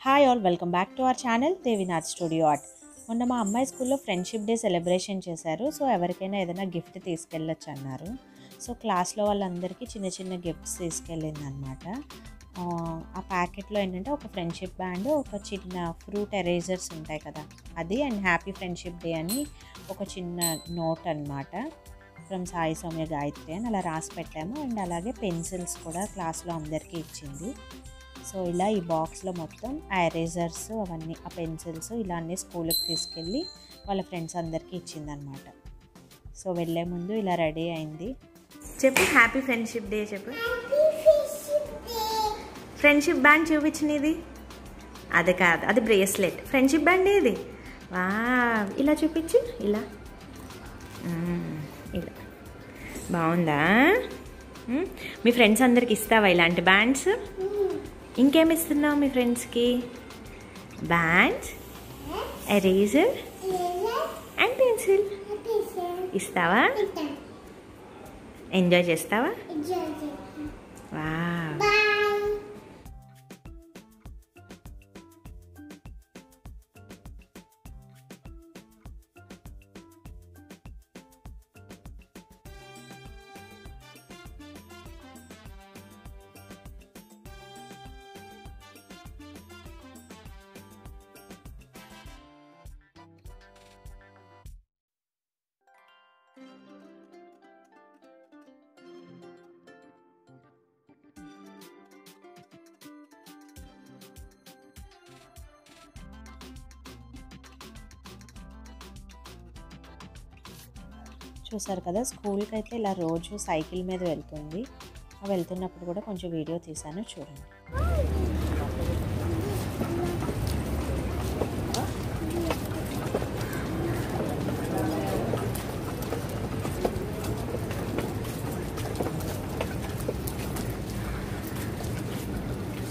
Hi all, welcome back to our channel Devinath studio art. మొన్న మా అమ్మాయి స్కూల్లో ఫ్రెండ్షిప్ డే సెలబ్రేషన్ చేశారు. సో ఎవరికైనా ఏదైనా గిఫ్ట్ తీసుకెళ్ళొచ్చు అన్నారు. సో క్లాస్లో వాళ్ళందరికీ చిన్న చిన్న గిఫ్ట్స్ తీసుకెళ్ళింది అనమాట. ఆ ప్యాకెట్లో ఏంటంటే ఒక ఫ్రెండ్షిప్ బ్యాండ్, ఒక చిన్న ఫ్రూట్ ఎరేజర్స్ ఉంటాయి కదా అది, అండ్ హ్యాపీ ఫ్రెండ్షిప్ డే అని ఒక చిన్న నోట్ అనమాట. ఫ్రమ్ సాయి సౌమ్య గాయత్రి అని అలా రాసి పెట్టాము. అండ్ అలాగే పెన్సిల్స్ కూడా క్లాస్లో అందరికీ ఇచ్చింది. సో ఇలా ఈ బాక్స్లో మొత్తం ఆ ఎరేజర్స్, అవన్నీ ఆ పెన్సిల్స్ ఇలా అన్నీ స్కూల్కి తీసుకెళ్ళి వాళ్ళ ఫ్రెండ్స్ అందరికీ ఇచ్చిందనమాట. సో వెళ్ళే ముందు ఇలా రెడీ అయింది. చెప్పు హ్యాపీ ఫ్రెండ్షిప్ డే చెప్పు. ఫ్రెండ్షిప్ బ్యాండ్ చూపించినది అది కాదు, అది బ్రేస్లెట్. ఫ్రెండ్షిప్ బ్యాండ్ ఏది? వా, ఇలా చూపించు. ఇలా ఇలా బాగుందా? మీ ఫ్రెండ్స్ అందరికి ఇస్తావా ఇలాంటి బ్యాండ్స్? ఇంకేమి ఇస్తున్నావు మీ ఫ్రెండ్స్కి? బ్యాండ్స్, ఎరేజర్ అండ్ పెన్సిల్ ఇస్తావా? ఎంజాయ్ చేస్తావా? వావ్. చూసారు కదా, స్కూల్కి అయితే ఇలా రోజు సైకిల్ మీద వెళ్తుంది. వెళ్తున్నప్పుడు కూడా కొంచెం వీడియో తీశాను, చూడండి.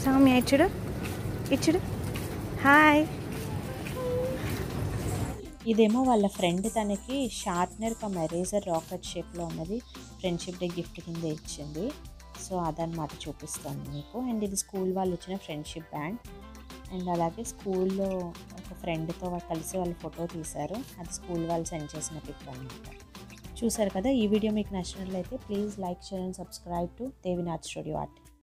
సౌమ్య ఇచ్చుడు ఇచ్చుడు. హాయ్. ఇదేమో వాళ్ళ ఫ్రెండ్ తనకి షార్ప్నర్ కమ్ ఎరేజర్ రాకెట్ షేప్లో ఉన్నది ఫ్రెండ్షిప్ డే గిఫ్ట్ కింద ఇచ్చింది. సో అదనమాట చూపిస్తాను మీకు. అండ్ ఇది స్కూల్ వాళ్ళు ఇచ్చిన ఫ్రెండ్షిప్ బ్యాండ్. అండ్ అలాగే స్కూల్లో ఒక ఫ్రెండ్తో కలిసి వాళ్ళు ఫోటో తీశారు. అది స్కూల్ వాళ్ళు సెండ్ చేసిన పిక్ అనమాట. చూసారు కదా. ఈ వీడియో మీకు నచ్చినట్లయితే please like, share and subscribe to Devinath studio art.